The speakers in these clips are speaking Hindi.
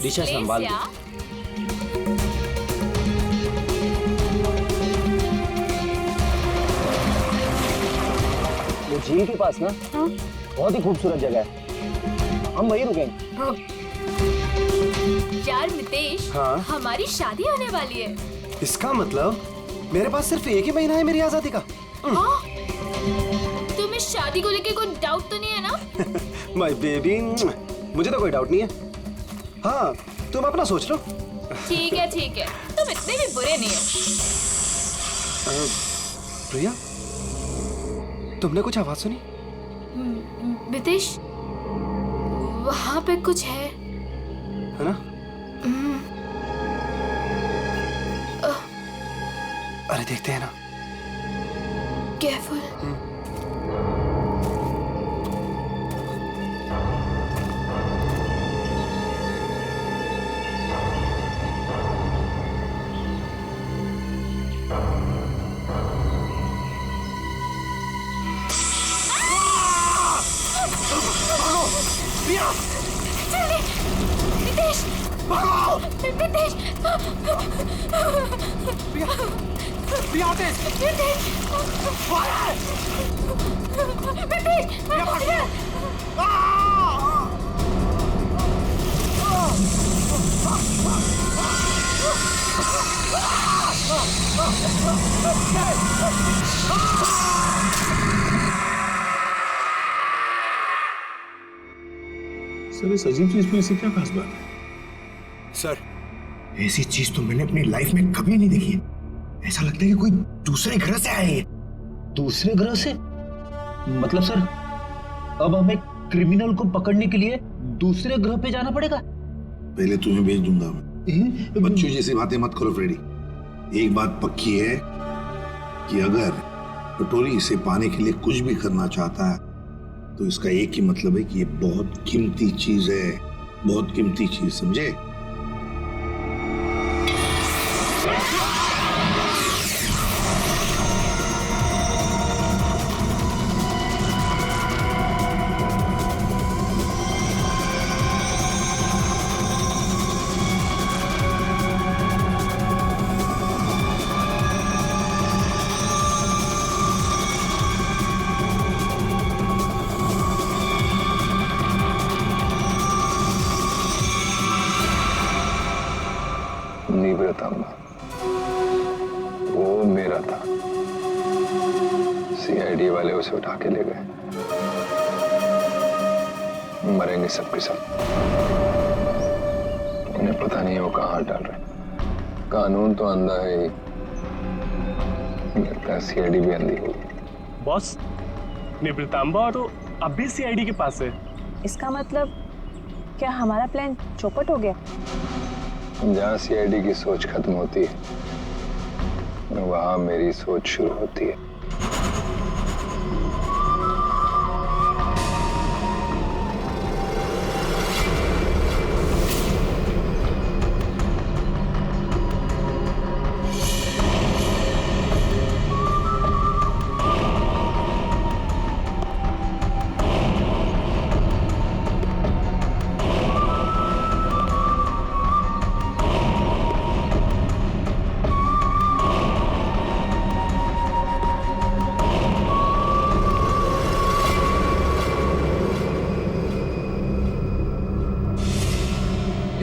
दिशा संभाल। वो झील के पास ना बहुत ही खूबसूरत जगह है, हम वहीं रुकेंगे। यार मितेश, हाँ? हमारी शादी होने वाली है। इसका मतलब मेरे पास सिर्फ एक ही महीना है मेरी आजादी का। हाँ? तुम्हें शादी को लेके कोई डाउट तो नहीं है ना? माय बेबी, मुझे तो कोई डाउट नहीं है। हाँ, तुम अपना सोच लो। ठीक है, तुम इतने भी बुरे नहीं हो। प्रिया, तुमने कुछ आवाज सुनी? मितेश, वहाँ पे कुछ है ना? अरे देखते हैं ना। केयरफुल। मितेश, भागो! मितेश, प्रिया, तेज! मितेश, सर, इस अजीब चीज में ऐसी क्या खास बात है? सर, ऐसी चीज तो मैंने अपनी लाइफ में कभी नहीं देखी। ऐसा लगता है कि कोई दूसरे ग्रह से आए। दूसरे ग्रह से? मतलब सर, अब हमें क्रिमिनल को पकड़ने के लिए दूसरे ग्रह पे जाना पड़ेगा? पहले तुम्हें भेज दूंगा मैं। बच्चों जैसी बातें मत करो फ्रेडी। एक बात पक्की है कि अगर पटोरी इसे पाने के लिए कुछ भी करना चाहता है तो इसका एक ही मतलब है कि ये बहुत कीमती चीज है, बहुत कीमती चीज, समझे? वो मेरा था, सीआईडी वाले उसे उठा के ले गए। मरेंगे सबके सब। उन्हें पता नहीं वो कहाँ डाल रहे। कानून तो अंधा है ही, लगता है सीआईडी भी अंधी होगी। बॉस, निवृतांबा तो अब भी सीआईडी के पास है। इसका मतलब क्या हमारा प्लान चौपट हो गया? जहाँ सीआईडी की सोच खत्म होती है, वहां मेरी सोच शुरू होती है।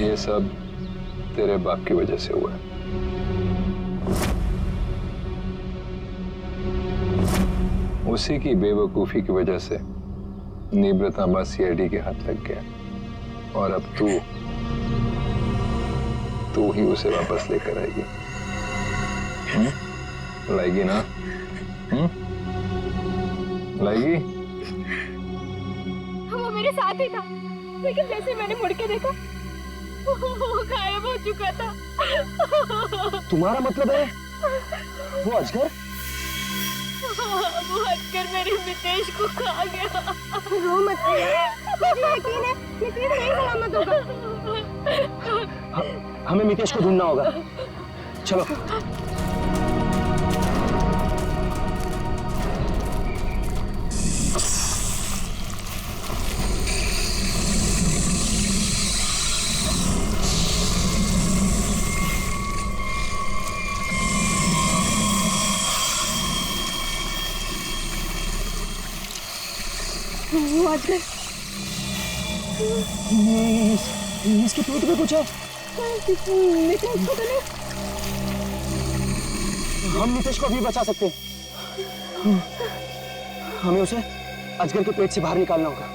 ये सब तेरे बाप की वजह से हुआ है। उसी की बेवकूफी की वजह से निवृतांबा सीआईडी के हाथ लग गया और अब तू ही उसे वापस लेकर आएगी। लाएगी ना? लाएगी? वो मेरे साथ ही था, लेकिन जैसे मैंने मुड़ के देखा वो गायब हो चुका था। तुम्हारा मतलब है वो अजगर? वो हटकर मेरे मितेश को खा गया। रो मत, मुझे यकीन है मितेश सही सलामत होगा। हमें मितेश को ढूंढना होगा। चलो। वो अजगर इसके पेट में कुछ है। मितेश को तो नहीं। हम मितेश को अभी बचा सकते हैं। हमें उसे अजगर के पेट से बाहर निकालना होगा।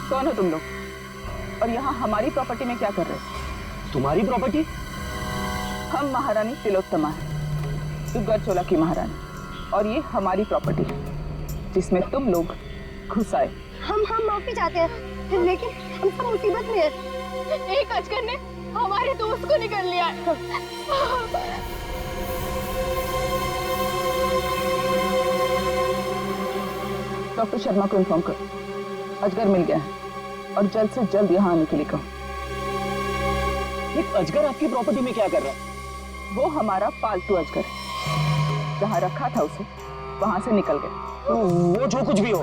कौन हो तुम लोग? और यहाँ हमारी प्रॉपर्टी में क्या कर रहे हो? तुम्हारी प्रॉपर्टी? हम महारानी तिलोत्तमा हैं, दुर्गाचोला की महारानी, और ये हमारी प्रॉपर्टी है जिसमें तुम लोग घुस आए। हम माफी चाहते हैं, लेकिन हम सब मुसीबत में हैं। एक अजगर ने हमारे दोस्त को निकल लिया है। डॉक्टर शर्मा को इन्फॉर्म करो, अजगर मिल गया है और जल्द से जल्द यहाँ आने के लिए कहो। एक अजगर आपकी प्रॉपर्टी में क्या कर रहा है? वो हमारा पालतू अजगर है, जहाँ रखा था उसे वहां से निकल गया। तो वो जो कुछ भी हो,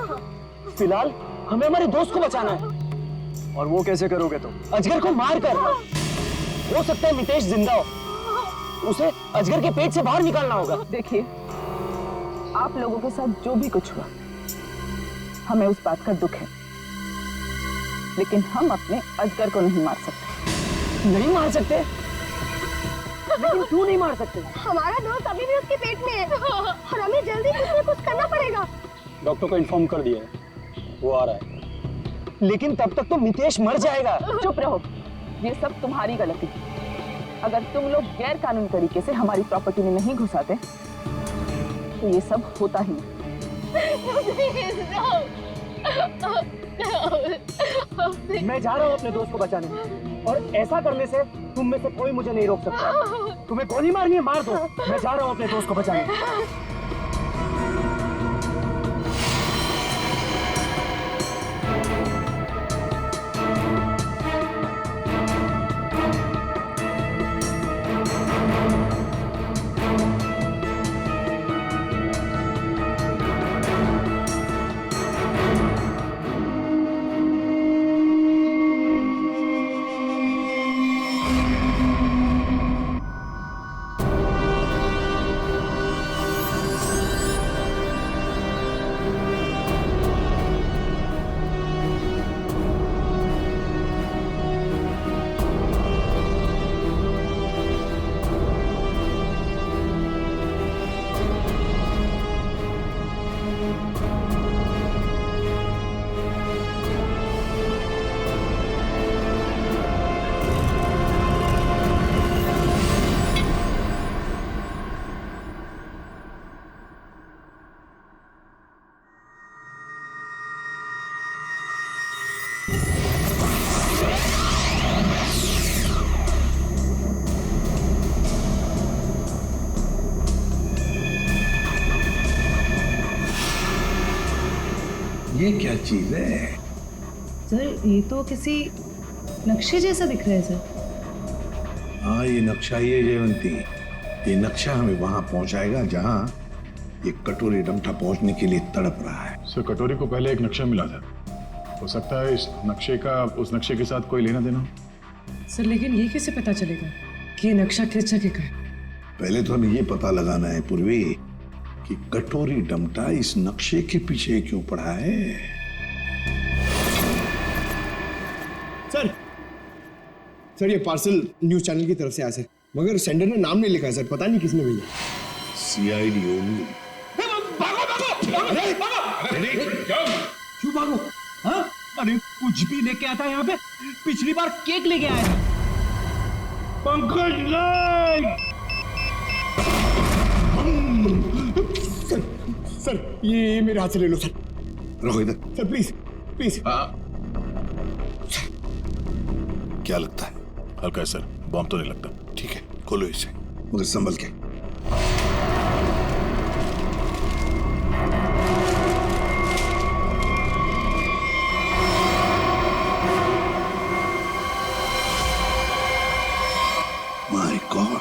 फिलहाल हमें हमारे दोस्त को बचाना है। और वो कैसे करोगे तुम? अजगर को मार कर। हो सकता है मितेश जिंदा हो, उसे अजगर के पेट से बाहर निकालना होगा। देखिए, आप लोगों के साथ जो भी कुछ हुआ, हमें उस बात का दुख है, लेकिन हम अपने अजगर को नहीं मार सकते। नहीं मार सकते? लेकिन क्यों नहीं मार सकते? हमारा दोस्त अभी भी उसके पेट में है और हमें जल्दी कुछ न कुछ करना पड़ेगा। डॉक्टर को इन्फॉर्म कर दिया है, वो आ रहा है। लेकिन तब तक तो मितेश मर जाएगा। चुप रहो, ये सब तुम्हारी गलती है। अगर तुम लोग गैर कानूनी तरीके से हमारी प्रॉपर्टी में नहीं घुसाते तो ये सब होता ही नहीं। मैं जा रहा हूँ अपने दोस्त को बचाने, और ऐसा करने से तुम में से कोई मुझे नहीं रोक सकता। तुम्हें गोली मारनी है, मार दो। मैं जा रहा हूँ अपने दोस्त को बचाने। ये क्या चीज है? सर, ये तो किसी नक्शे जैसा दिख रहा है सर। हाँ, ये नक्शा ही है जयवंती। ये नक्शा हमें वहां पहुंचाएगा जहां ये कटोरी डमठा पहुंचने के लिए तड़प रहा है। सर, कटोरी को पहले एक नक्शा मिला था। हो सकता है इस नक्शे का उस नक्शे के साथ कोई लेना देना हो। सर, लेकिन ये कैसे पता चलेगा कि ये नक्शा किस जगह का है? पहले तो हमें ये पता लगाना है पूर्वी कि कटोरी डमटा इस नक्शे के पीछे क्यों पड़ा है। सर ये पार्सल न्यूज चैनल की तरफ से आया सर, मगर सेंडर ने नाम नहीं लिखा है सर, पता नहीं किसने भेजा। CID होंगी। क्यों भागो? हाँ? अरे कुछ भी लेके आता है यहाँ पे। पिछली बार केक लेके आया था। पंकज नहीं। सर ये मेरे हाथ से ले लो सर। रखो इधर। Sir please please. क्या लगता है? हल्का है सर, बॉम्ब तो नहीं लगता। ठीक है, खोलो इसे मगर संभल के। माय गॉड,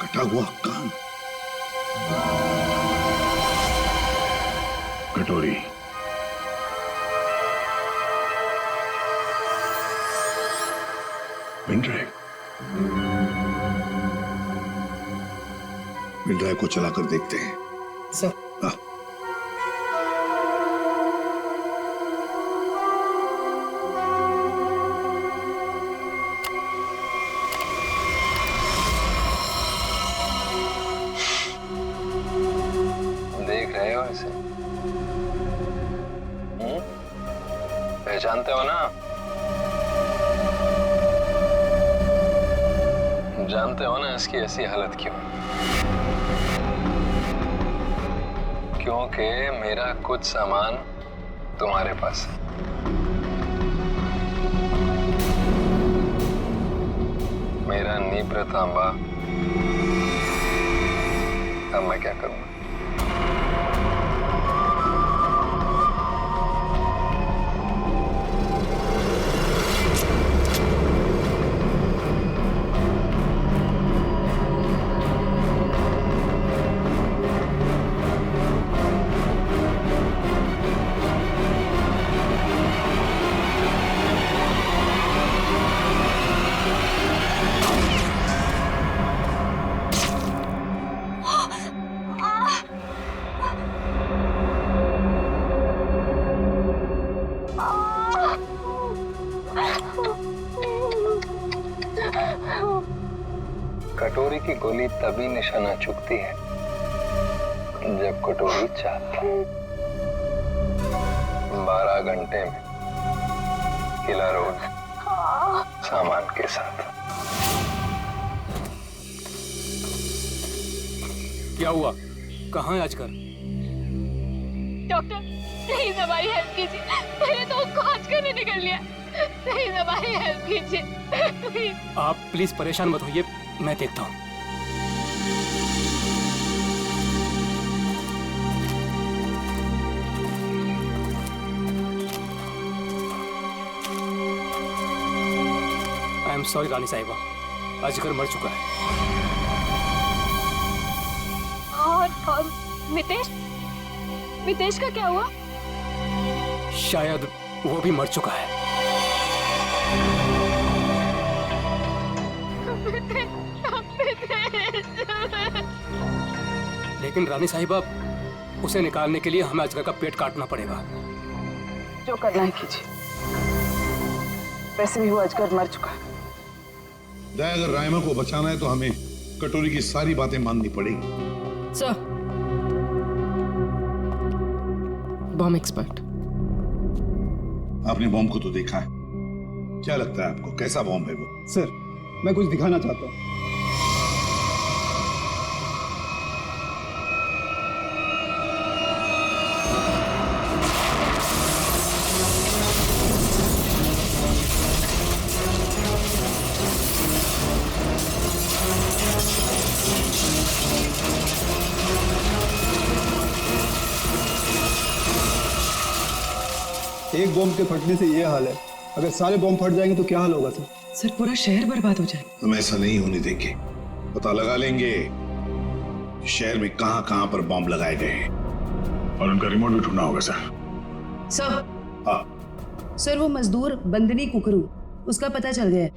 कटा हुआ कान। कटोरी। पेनड्राइव। पेनड्राइव को चलाकर देखते हैं। सर देख रहे हो इसे? पहचानते हो ना? जानते हो ना इसकी ऐसी हालत क्यों? क्योंकि मेरा कुछ सामान तुम्हारे पास है। मेरा नीब्र तांबा। अब मैं क्या करूंगा? कटोरी की गोली तभी निशाना चुकती है जब कटोरी चाहती है। 12 घंटे में किला रोज सामान के साथ। क्या हुआ? कहाँ है आजकल? डॉक्टर प्लीज हमारी हेल्प कीजिए। मैंने तो उसको आजकल नहीं निकल लिया। प्लीज हमारी हेल्प कीजिए प्लीज। आप प्लीज परेशान मत होइए, मैं देखता हूँ। आई एम सॉरी रानी साहिबा, अजगर मर चुका है। और मितेश का क्या हुआ? शायद वो भी मर चुका है। लेकिन रानी साहिबा, उसे निकालने के लिए हमें अजगर का पेट काटना पड़ेगा। जो करना है कीजिए। वैसे भी वो अजगर मर चुका है। अगर रायमा को बचाना है तो हमें कटोरी की सारी बातें माननी पड़ेगी। Sir, bomb expert. आपने बॉम्ब को तो देखा है, क्या लगता है आपको कैसा बॉम्ब है वो? सर मैं कुछ दिखाना चाहता हूँ। एक बॉम्ब के फटने से ये हाल है, अगर सारे बॉम्ब फट जाएंगे तो क्या हाल होगा सर? सर पूरा शहर बर्बाद हो जाएगा। हम ऐसा नहीं होने देंगे। पता लगा लेंगे शहर में कहां कहां पर बॉम्ब लगाए गए हैं। और उनका रिमोट भी ढूंढना होगा सर। सर, हाँ सर वो मजदूर बंदनी कुकरू, उसका पता चल गया है।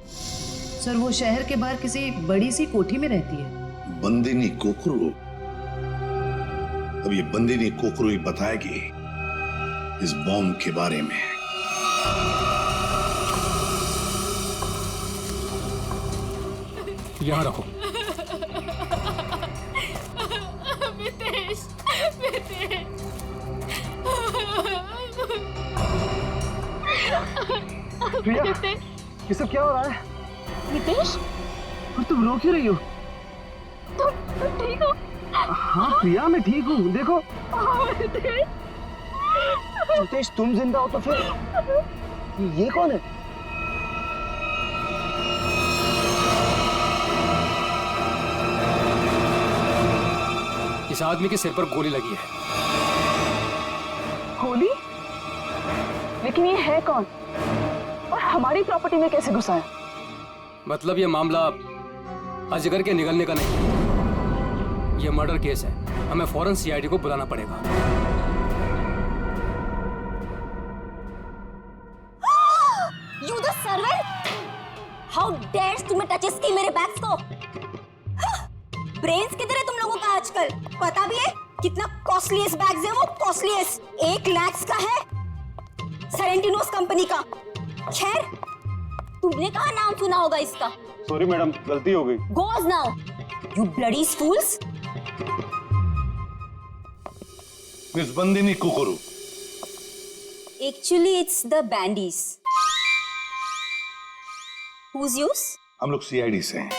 सर वो शहर के बाहर किसी बड़ी सी कोठी में रहती है। बंदिनी कोकरू? अब ये बंदिनी कोकरू ही बताएगी इस बॉम्ब के बारे में। यहाँ रखो। मितेश, मितेश। प्रिया, नितेश, ये सब क्या हो रहा है? नितेश, और तुम रो क्यों रही हो? तुम ठीक हो? हाँ प्रिया, मैं ठीक हूँ। देखो नितेश, नितेश, तुम जिंदा हो तो फिर ये कौन है? इस आदमी के सिर पर गोली लगी है। गोली? लेकिन ये है कौन और हमारी प्रॉपर्टी में कैसे घुसा है? मतलब ये मामला अजगर के निगलने का नहीं, ये मर्डर केस है। हमें फौरन सीआईडी को बुलाना पड़ेगा। You the servant? How dares तुम्हें टचेस की मेरे बैग्स को? ब्रेन्स किधर है तुम लोगों का आजकल? पता भी है कितना कॉस्टलीस्ट बैग्स है वो? कॉस्टलीस्ट 1 लाख का है, सेरेंटिनोस कंपनी का। खैर, तुमने कहाँ नाम सुना होगा इसका? सॉरी मैडम, गलती हो गई। Goes now, you bloody fools! Miss Bandini Kukuru. Actually, it's the bandies. Who's yours? हम लोग सीआईडी से हैं,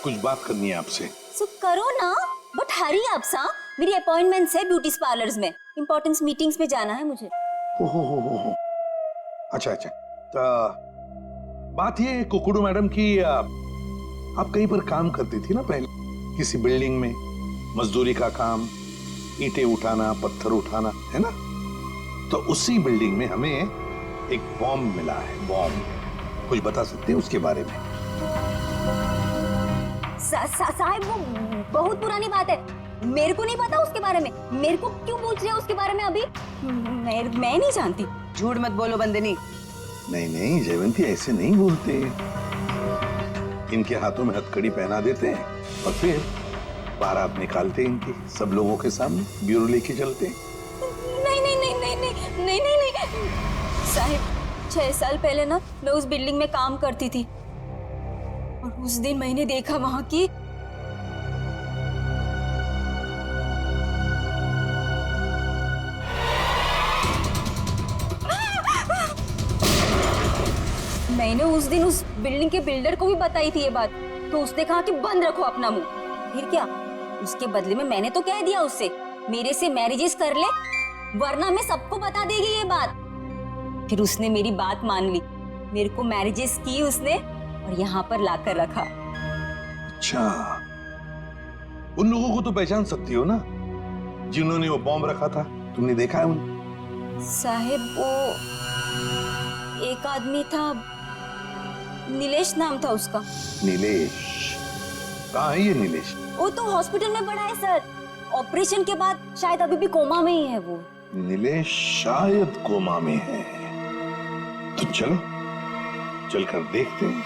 कुछ बात करनी है आपसे। So करो ना, बट हरी आप सा, मेरी अपॉइंटमेंट्स है ब्यूटी पार्लर्स में, इंपॉर्टेंट मीटिंग्स में जाना है मुझे। हो। अच्छा, तो बात ये कुकुडू मैडम की, आप कहीं पर काम करती थी ना पहले, किसी बिल्डिंग में मजदूरी का काम, ईंटें उठाना, पत्थर उठाना, है ना? तो उसी बिल्डिंग में हमें एक बॉम्ब मिला है। बॉम्ब, कुछ बता सकते हैं उसके बारे में? साहब, वो बहुत पुरानी बात है, मेरे को नहीं पता उसके बारे में। मेरे को क्यों पूछ रहे हो उसके बारे में अभी? मैं नहीं जानती। झूठ मत बोलो बंदिनी। नहीं जयवंती, ऐसे नहीं बोलते। इनके हाथों में हथकड़ी पहना देते हैं और फिर बारात निकालते हैं इनकी, सब लोगों के सामने ब्यूरो लेके चलते हैं। नहीं साहब, 6 साल पहले ना मैं उस बिल्डिंग में काम करती थी और उस दिन मैंने देखा वहां की मैंने उस दिन उस बिल्डिंग के बिल्डर को भी बताई थी ये बात, तो उसने कहा कि बंद रखो अपना मुंह। फिर क्या, उसके बदले में मैंने तो कह दिया उससे मेरे से मैरिजेस कर ले, वरना मैं सबको बता देगी ये बात। फिर उसने मेरी बात मान ली, मेरे को मैरिजेस की उसने और यहाँ पर लाकर रखा। अच्छा, उन लोगों को तो पहचान सकती हो ना जिन्होंने वो बॉम्ब रखा था? तुमने देखा है उन्हें? साहेब, वो एक आदमी था, नीलेश नाम था उसका। नीलेश? कहाँ है ये नीलेश? वो तो हॉस्पिटल में पड़ा है सर, ऑपरेशन के बाद शायद अभी भी कोमा में ही है वो। नीलेश शायद कोमा में है, तो चलो चलकर देखते हैं।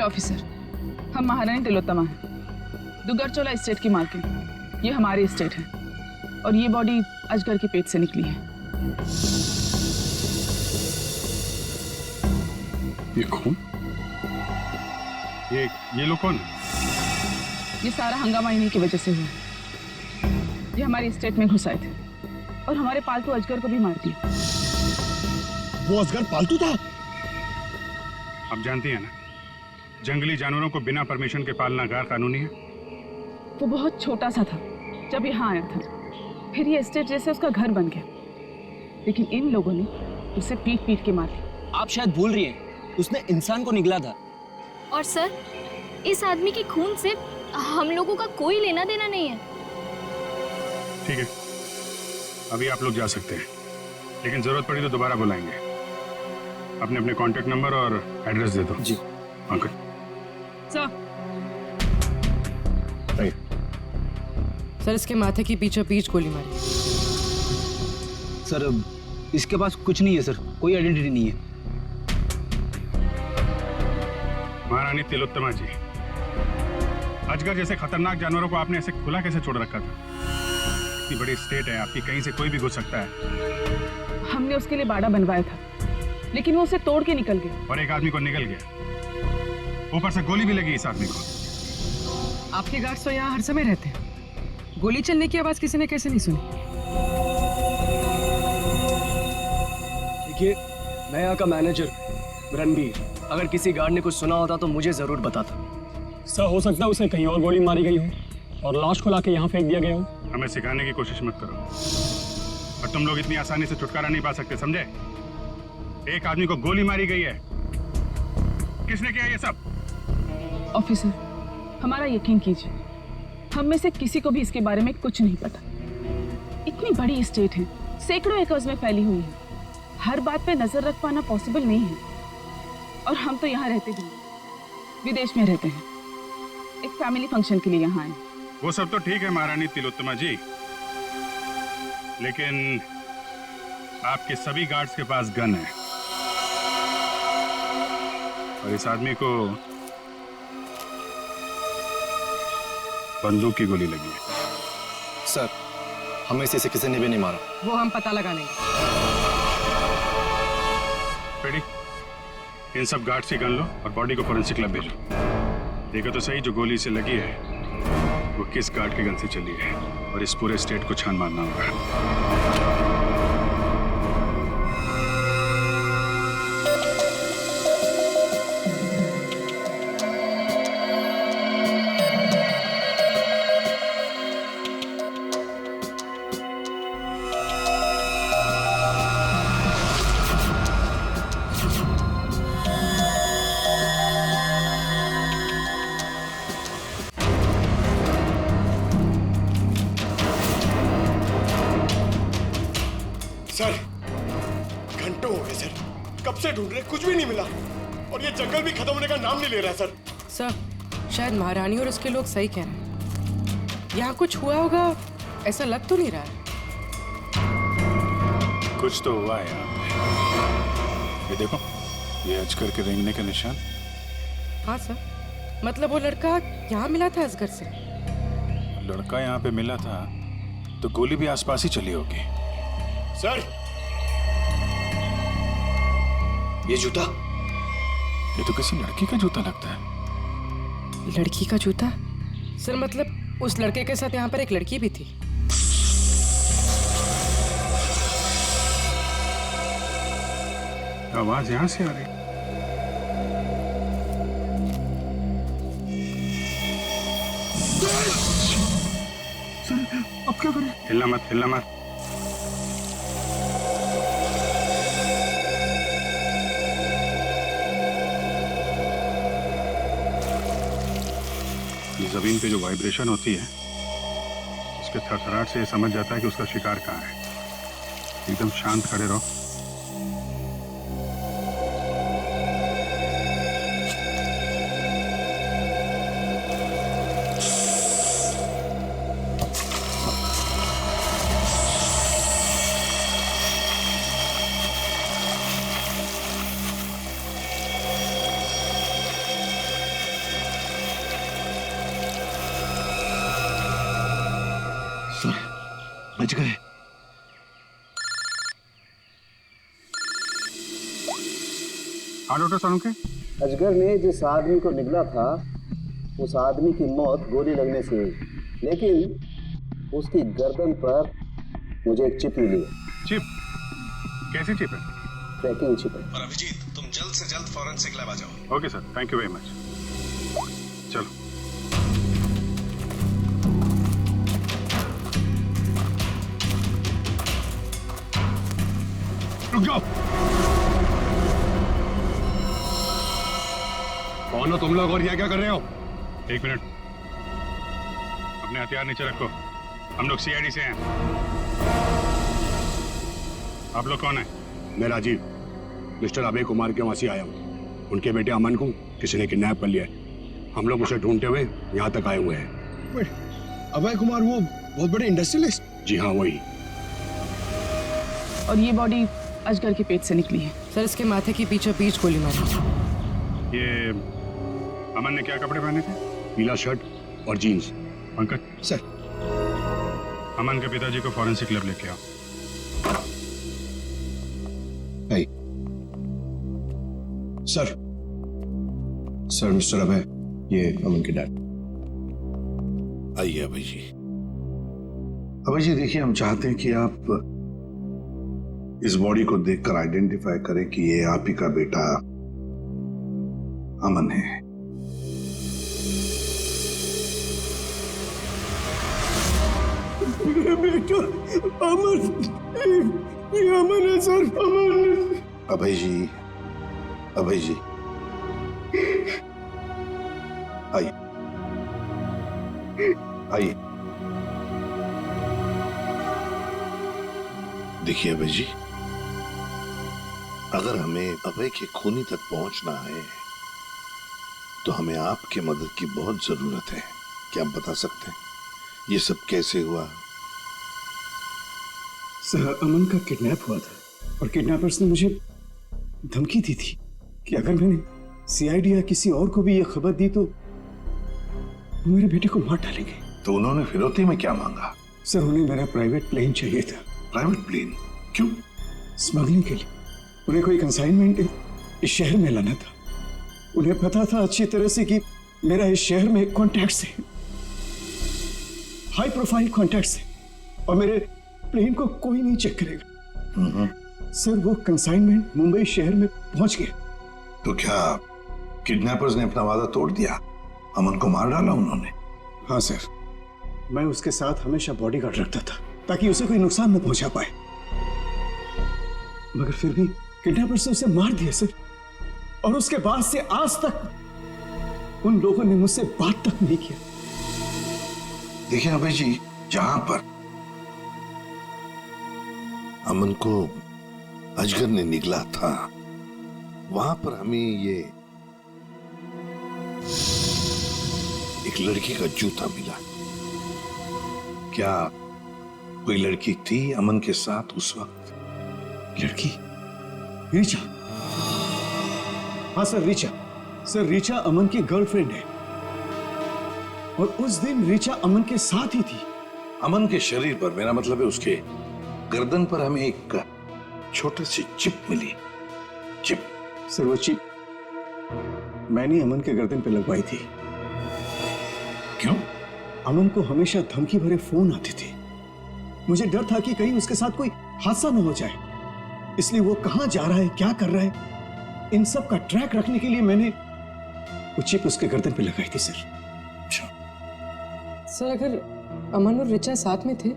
ऑफिसर, हम महारानी तिलोत्तमा हैं, दुगरचोला एस्टेट की मालकिन। ये हमारी एस्टेट है और ये बॉडी अजगर के पेट से निकली है। ये कौन? ये लोग कौन? ये सारा हंगामा इन्हीं की वजह से हुआ। ये हमारी एस्टेट में घुस आए थे और हमारे पालतू अजगर को भी मार दिया। वो अजगर पालतू था? आप जानती हैं ना, जंगली जानवरों को बिना परमिशन के पालना गैर कानूनी है। वो बहुत छोटा सा था जब यहाँ आया था, फिर ये एस्टेट जैसे उसका घर बन गया, लेकिन इन लोगों ने उसे पीट पीट के मार दिया। आप शायद भूल रही हैं, उसने इंसान को निगला था। और सर, इस आदमी के खून से हम लोगों का कोई लेना देना नहीं है। ठीक है, अभी आप लोग जा सकते हैं, लेकिन जरूरत पड़ी तो दोबारा बुलाएंगे। अपने अपने कांटेक्ट नंबर और एड्रेस दे दो। जी सर। सर इसके माथे की बीचों बीच गोली मारी। सर इसके पास कुछ नहीं है सर, कोई आइडेंटिटी नहीं है। महारानी तिलोत्तमा जी, अजगर जैसे खतरनाक जानवरों को आपने ऐसे खुला कैसे छोड़ रखा था? इतनी बड़ी स्टेट है आपकी, कहीं से कोई भी घुस सकता है। हमने उसके लिए बाड़ा बनवाया था, लेकिन वो उसे तोड़ के निकल गया। और एक आदमी को निकल गया, ऊपर से गोली भी लगी इस आदमी को। आपके गार्ड्स तो यहाँ हर समय रहते हैं, गोली चलने की आवाज किसी ने कैसे नहीं सुनी? देखिए, मैं यहाँ का मैनेजर रणबीर, अगर किसी गार्ड ने कुछ सुना होता तो मुझे जरूर बताता। सर हो सकता है उसे कहीं और गोली मारी गई हो और लाश को लाके यहाँ फेंक दिया गया हो। हमें सिखाने की कोशिश मत करो, और तुम लोग इतनी आसानी से छुटकारा नहीं पा सकते, समझे? एक आदमी को गोली मारी गई है, किसने किया ये सब? ऑफिसर, हमारा यकीन कीजिए, हम में से किसी को भी इसके बारे में कुछ नहीं पता। इतनी बड़ी स्टेट है, सैकड़ों एकर्स में फैली हुई है, हर बात पे नजर रख पाना पॉसिबल नहीं है। और हम तो यहाँ रहते भी नहीं, विदेश में रहते हैं, एक फैमिली फंक्शन के लिए यहाँ आए। वो सब तो ठीक है महारानी तिलोत्तमा जी, लेकिन आपके सभी गार्ड्स के पास गन है, और इस आदमी को बंदूक की गोली लगी है। सर, हमें से किसी ने भी नहीं मारा। वो हम पता लगा लेंगे। रेडी? इन सब गार्ड्स की गन लो और बॉडी को फोरेंसिक लैब भेजो। देखो तो सही, जो गोली से लगी है वो किस गार्ड की गन से चली है, और इस पूरे स्टेट को छान मारना होगा। सर, घंटों हो गए सर, कब से ढूंढ रहे, कुछ भी नहीं मिला, और ये जंगल भी खत्म होने का नाम नहीं ले रहा सर। सर, शायद महारानी और उसके लोग सही कह रहे हैं, यहाँ कुछ हुआ होगा, ऐसा लग तो नहीं रहा है। कुछ तो हुआ है यहाँ पे। ये देखो, ये अजगर के रेंगने के निशान। हाँ सर, मतलब वो लड़का यहाँ मिला था अजगर से। लड़का यहाँ पे मिला था तो गोली भी आसपास ही चली होगी। सर, ये जूता, ये तो किसी लड़की का जूता लगता है। लड़की का जूता? सर मतलब उस लड़के के साथ यहाँ पर एक लड़की भी थी। आवाज यहाँ से आ रही। सर, अब क्या करें? हिलना मत, हिलना मत। जमीन पे जो वाइब्रेशन होती है, उसके थरथराहट से ये समझ जाता है कि उसका शिकार कहाँ है। एकदम शांत खड़े रहो। सर, बच गए। हाँ डॉक्टर सालुंखे, अजगर ने जिस आदमी को निगला था, उस आदमी की मौत गोली लगने से हुई, लेकिन उसकी गर्दन पर मुझे एक चिप मिली है। चिप? कैसी चिप है? ट्रैकिंग चिप है। और अभिजीत, तुम जल्द से जल्द फॉरेंसिक लैब आ जाओ। Okay sir, thank you very much. चलो। रुक जाओ। कौन हो तुम लोग और यहाँ क्या कर रहे हो? एक मिनट, अपने हथियार नीचे रखो। हम लोग सीआईडी से हैं। आप लोग कौन हैं? मैं राजीव, मिस्टर अभय कुमार के वहां से आया हूँ। उनके बेटे अमन को किसी ने किडनैप कर लिया है। हम लोग उसे ढूंढते हुए यहाँ तक आए हुए हैं। अभय कुमार वो बहुत बड़े इंडस्ट्रियलिस्ट? जी हाँ, वही। और ये बॉडी अजगर के पेट से निकली है। सर इसके माथे की बीचों बीच गोली मारी। ये अमन ने क्या कपड़े पहने थे? पीला शर्ट और जीन्स। पंकज सर, अमन के पिताजी को फॉरेंसिक लैब लेके आओ। सर मिस्टर अभय, ये अमन के डैड। आइए अभय जी। अभय जी देखिए, हम चाहते हैं कि आप इस बॉडी को देखकर आइडेंटिफाई करें कि ये आप ही का बेटा अमन है। बेटा अमन, ये अमन है सर, अमन। अभय जी, अभय जी आइए, आइए। देखिए अभय जी, अगर हमें अभय के खूनी तक पहुंचना है तो हमें आपकी मदद की बहुत जरूरत है। क्या आप बता सकते हैं ये सब कैसे हुआ? सर, अमन का किडनैप हुआ था और किडनैपर्स ने मुझे धमकी दी थी कि अगर मैंने सीआईडी या किसी और को भी ये खबर दी तो वो मेरे बेटे को मार डालेंगे। तो उन्होंने फिरौती में क्या मांगा? सर, उन्हें मेरा प्राइवेट प्लेन चाहिए था। Private plane? क्यों? स्मगलिंग के लिए। उन्हें कोई कंसाइनमेंट इस शहर में लाना था। उन्हें पता था अच्छी तरह से कि मेरा इस शहर में कॉन्टैक्ट्स है, हाई प्रोफाइल कॉन्टैक्ट्स है, और मेरे प्लेन को कोई नहीं चेक करेगा। सर, वो कंसाइनमेंट मुंबई शहर में पहुंच गया। तो क्या किडनैपर्स ने अपना वादा तोड़ दिया? अमन को मार डाला उन्होंने? हाँ सर, मैं उसके साथ हमेशा बॉडीगार्ड रखता था ताकि उसे कोई नुकसान न पहुंचा पाए, मगर फिर भी किडनैपर्स ने उसे मार दिया सर। और उसके बाद से आज तक उन लोगों ने मुझसे बात तक नहीं किया। देखिए अभय जी, जहां पर अमन को अजगर ने निगला था वहां पर हमें ये एक लड़की का जूता मिला। क्या कोई लड़की थी अमन के साथ उस वक्त? लड़की? रीचा? हाँ सर, रीचा। सर, रीचा अमन की गर्लफ्रेंड है और उस दिन रीचा अमन के साथ ही थी। अमन के शरीर पर, मेरा मतलब है उसके गर्दन पर, हमें एक छोटी सी चिप मिली। चिप? सर, वो चिप मैंने अमन के गर्दन पे लगवाई थी। क्यों? अमन को हमेशा धमकी भरे फोन आते थे। मुझे डर था कि कहीं उसके साथ कोई हादसा न हो जाए, इसलिए वो कहां जा रहा है, क्या कर रहा है, इन सब का ट्रैक रखने के लिए मैंने वो चिप उसके गर्दन पे लगाई थी सर। सर, अगर अमन और रिचा साथ में थे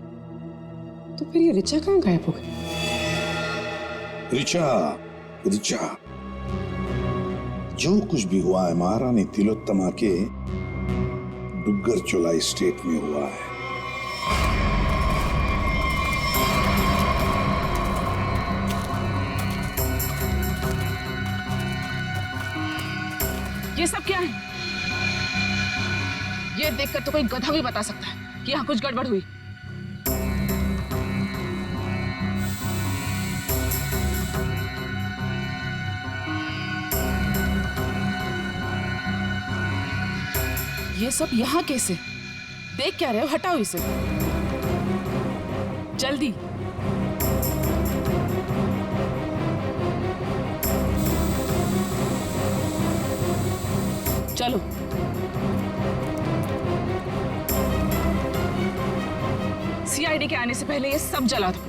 तो फिर ये रिचा कहाँ गायब हो गई? रिचा, रिचा, जो कुछ भी हुआ है महारानी तिलोत्तमा के डुग्गर चोलाई स्टेट में हुआ है। ये सब क्या है? ये देखकर तो कोई गधा भी बता सकता है कि यहाँ कुछ गड़बड़ हुई। ये सब यहाँ कैसे? देख क्या रहे हो? हटाओ इसे जल्दी। चलो। सीआईडी के आने से पहले ये सब जला दो।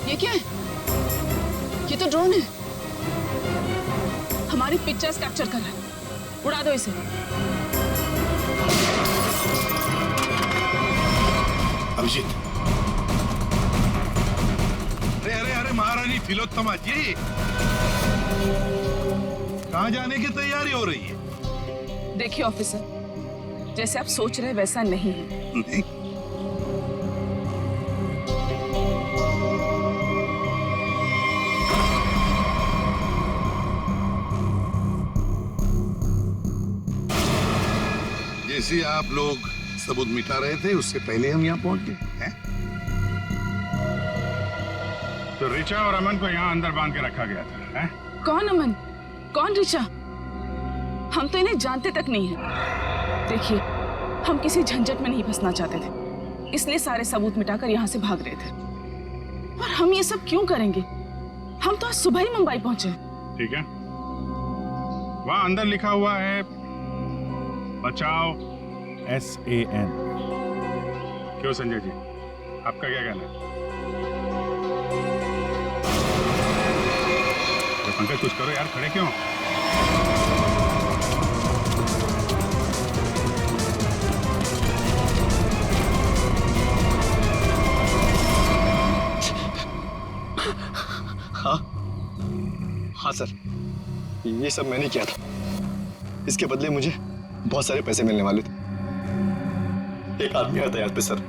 ये क्या है? ये तो ड्रोन है, हमारी पिक्चर्स कैप्चर कर रहा है। उड़ा दो इसे। अभिजीत। अरे अरे अरे, महारानी तिलोत्तमा जी, कहाँ जाने की तैयारी हो रही है? देखिए ऑफिसर, जैसे आप सोच रहे वैसा नहीं है। नहीं? जैसे आप लोग सबूत मिटा रहे थे उससे पहले हम यहाँ पहुंच गए हैं। तो रिचा और अमन को यहाँ अंदर बांध के रखा गया था, हैं? कौन अमन, कौन रिचा? हम तो इन्हें जानते तक नहीं है। देखिए, हम किसी झंझट में नहीं फंसना चाहते थे, इसलिए सारे सबूत मिटाकर यहाँ से भाग रहे थे। और हम ये सब क्यों करेंगे? हम तो आज सुबह ही मुंबई पहुंचे। ठीक है, वहां अंदर लिखा हुआ है बचाओ SAN। क्यों संजय जी, आपका क्या कहना है? पंकज कुछ करो यार, खड़े क्यों? हाँ सर, ये सब मैंने किया था। इसके बदले मुझे बहुत सारे पैसे मिलने वाले थे। एक आदमी आया था यहाँ पे सर,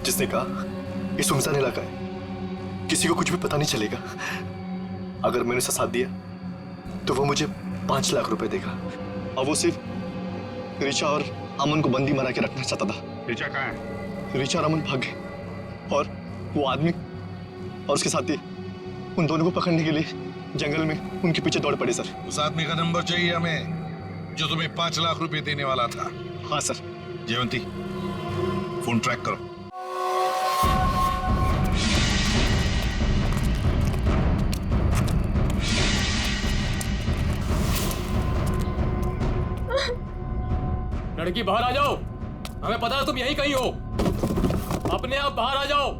जिसने कहा ये सुनसान इलाका है, किसी को कुछ भी पता नहीं चलेगा। अगर मैंने उसका साथ दिया तो वो मुझे 5 लाख रुपए देगा। और वो सिर्फ रिचा और अमन को बंदी बना के रखना चाहता था। रिचा कहाँ है? रिचा और अमन भाग गए और वो आदमी और उसके साथी उन दोनों को पकड़ने के लिए जंगल में उनके पीछे दौड़ पड़े सर। उस आदमी का नंबर चाहिए हमें, जो तुम्हें 5 लाख रुपए देने वाला था। हाँ सर। जयवंती, फोन ट्रैक करो। लड़की बाहर आ जाओ, हमें पता है तुम यहीं कहीं हो। अपने आप बाहर आ जाओ।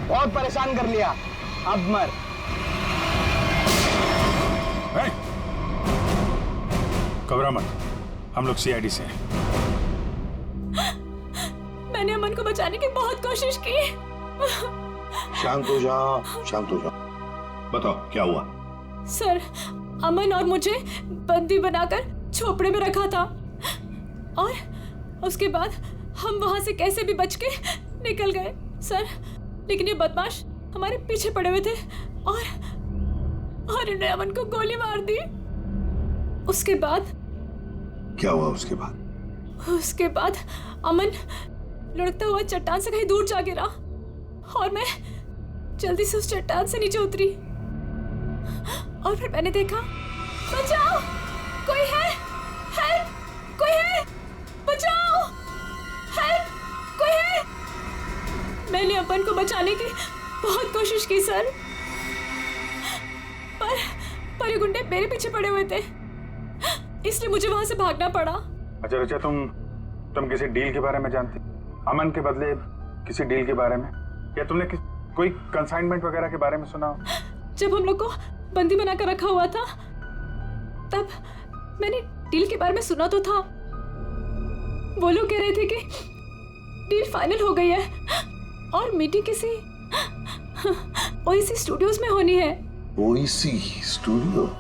बहुत परेशान कर लिया, अब मर। घबरा मत, हम लोग CID से हैं। मैंने अमन को बचाने की बहुत कोशिश की। शांत हो जाओ, शांत हो जाओ। बताओ क्या हुआ? सर, अमन और मुझे बंदी बनाकर झोपड़े में रखा था और उसके बाद हम वहां से कैसे भी बच के निकल गए सर। लेकिन ये बदमाश हमारे पीछे पड़े हुए थे और इन्होंने अमन को गोली मार दी। उसके बाद क्या हुआ? उसके बाद अमन लुढ़कता हुआ चट्टान से कहीं दूर जा गिरा और मैं जल्दी से उस चट्टान से नीचे उतरी और फिर मैंने देखा, बचाओ, कोई है, हेल्प, कोई है, बचाओ, हेल्प, कोई है। मैंने अमन को बचाने की बहुत कोशिश की सर, पर ये गुंडे मेरे पीछे पड़े हुए थे, इसलिए मुझे वहां से भागना पड़ा। अच्छा रिचा, तुम किसी डील के बारे में जानती? अमन के बदले किसी डील के बारे में? या तुमने कोई कंसाइनमेंट वगैरह के बारे में सुना? जब हम लोग को बंदी बनाकर रखा हुआ था तब मैंने डील के बारे में सुना तो था। वो लोग कह रहे थे कि डील फाइनल हो गई है और मीटिंग किसी OEC स्टूडियोज में होनी है। OEC studio?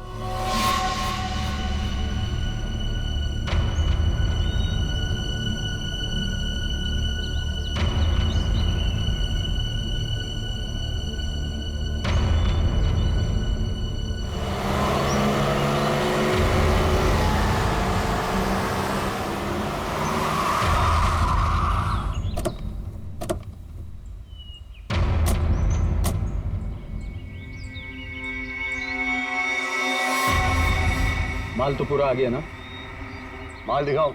माल तो पूरा आ गया ना? माल दिखाओ।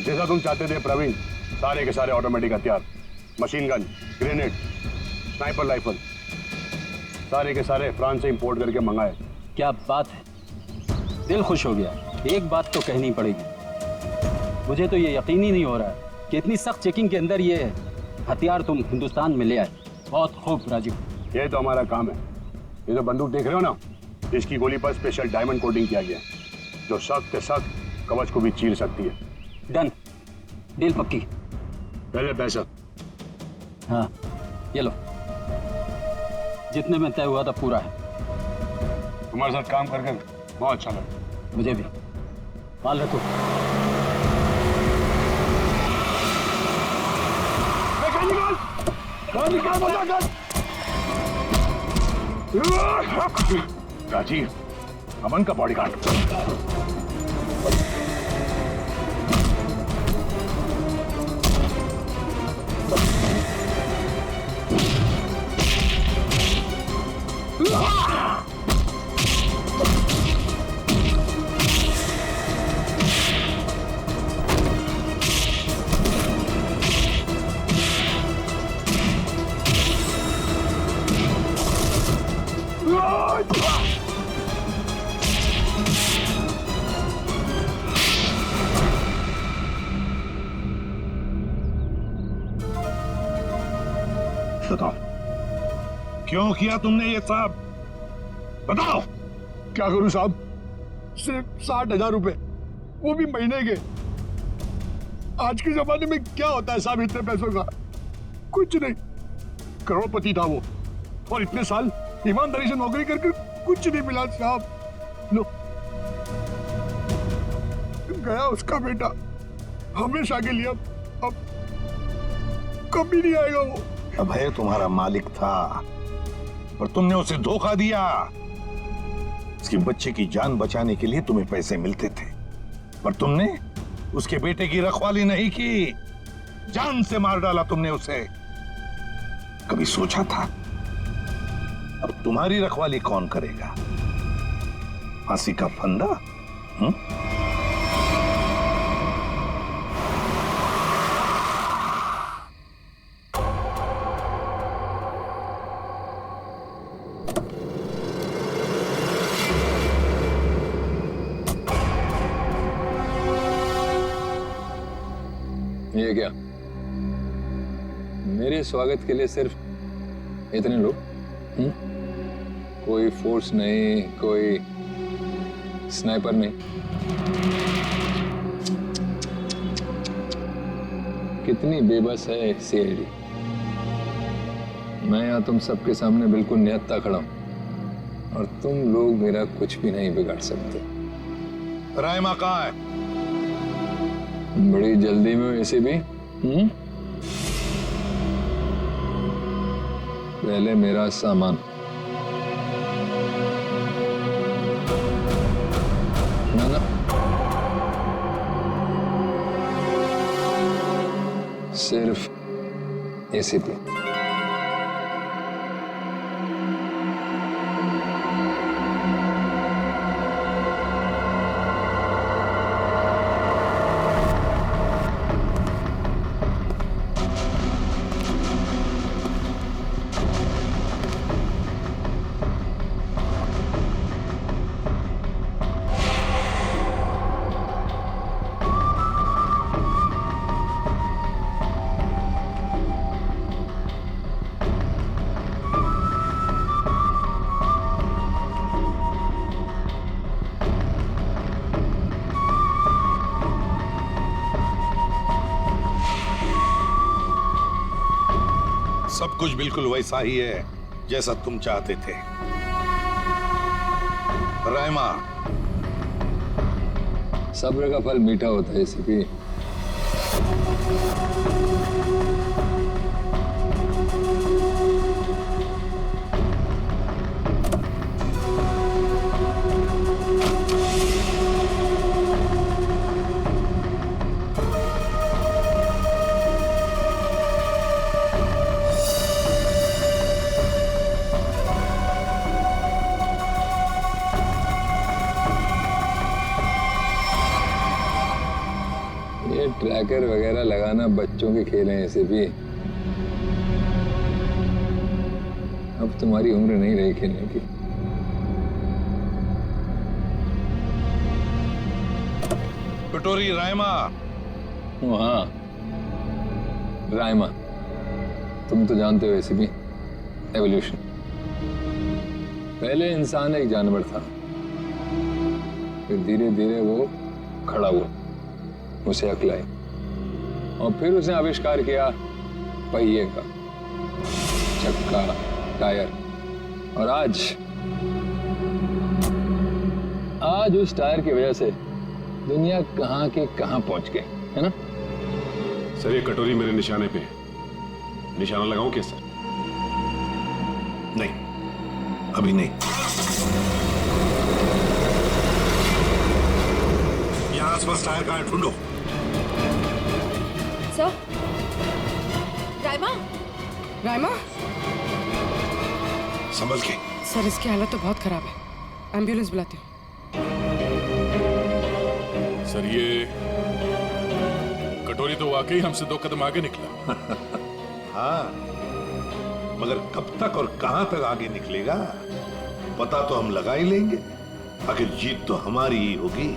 जैसा तुम चाहते थे प्रवीण, सारे के सारे ऑटोमेटिक हथियार, machine gun, grenade, sniper rifle, सारे के सारे फ्रांस से इंपोर्ट करके मंगाए। क्या बात है, दिल खुश हो गया। एक बात तो कहनी पड़ेगी, मुझे तो ये यकीन ही नहीं हो रहा है कि इतनी सख्त चेकिंग के अंदर ये हथियार तुम हिंदुस्तान में ले आए। बहुत खूब राजीव, ये तो हमारा काम है। ये जो बंदूक देख रहे हो ना, इसकी गोली पर स्पेशल डायमंड कोटिंग किया गया है, जो सख्त सख्त कवच को भी चीर सकती है। डन, डील पक्की। पहले पैसा। हाँ ये लो, जितने में तय हुआ था पूरा है। तुम्हारे साथ काम करके बहुत अच्छा लगा। मुझे भी। माल रखो। राजीव, अमन का बॉडीगार्ड। बताओ, क्यों किया तुमने ये सब? बताओ। क्या करूं साहब, सिर्फ 60,000 रुपए, वो भी महीने के। आज के जमाने में क्या होता है साहब इतने पैसों का? कुछ नहीं। करोड़पति था वो, और इतने साल ईमानदारी से नौकरी करके कुछ नहीं मिला साहब। लो, गया उसका बेटा, हमेशा के लिए। अब कभी नहीं आएगा वो। अभय तुम्हारा मालिक था, पर तुमने उसे धोखा दिया। उसके बच्चे की जान बचाने के लिए तुम्हें पैसे मिलते थे, पर तुमने उसके बेटे की रखवाली नहीं की, जान से मार डाला तुमने उसे। कभी सोचा था अब तुम्हारी रखवाली कौन करेगा? फांसी का फंदा? ये क्या? मेरे स्वागत के लिए सिर्फ इतने लोग? कोई फोर्स नहीं, कोई स्नाइपर नहीं। कितनी बेबस है सीआईडी। मैं यहाँ तुम सबके सामने बिल्कुल निहत्था खड़ा हूं, और तुम लोग मेरा कुछ भी नहीं बिगाड़ सकते। रायमा कहाँ है? बड़ी जल्दी में वैसे भी। पहले मेरा सामान। ना सिर्फ एसीपी। सब कुछ बिल्कुल वैसा ही है जैसा तुम चाहते थे। रायमा, सब्र का फल मीठा होता है एसीपी। ट्रैकर वगैरह लगाना बच्चों के खेल हैं ऐसे भी। अब तुम्हारी उम्र नहीं रही खेलने की। कटोरी रायमा। हाँ, रायमा। तुम तो जानते हो ऐसे भी, एवोल्यूशन। पहले इंसान एक जानवर था, फिर धीरे धीरे वो खड़ा हुआ, उसे अक्ल आई और फिर उसने आविष्कार किया पहिए का, चक्का, टायर। और आज उस टायर की वजह से दुनिया कहां के कहां पहुंच गई है ना। सर ये कटोरी मेरे निशाने पे है, निशाना लगाऊं क्या सर? नहीं, अभी नहीं। यहाँ आसपास टायर कहाँ है, ढूंढो। सर, राइमा, राइमा, संभल के। सर इसकी हालत तो बहुत खराब है, एम्बुलेंस बुलाती हूँ। सर ये कटोरी तो वाकई हमसे 2 कदम आगे निकला। हाँ, मगर कब तक और कहां तक आगे निकलेगा पता तो हम लगा ही लेंगे। आखिर जीत तो हमारी ही होगी।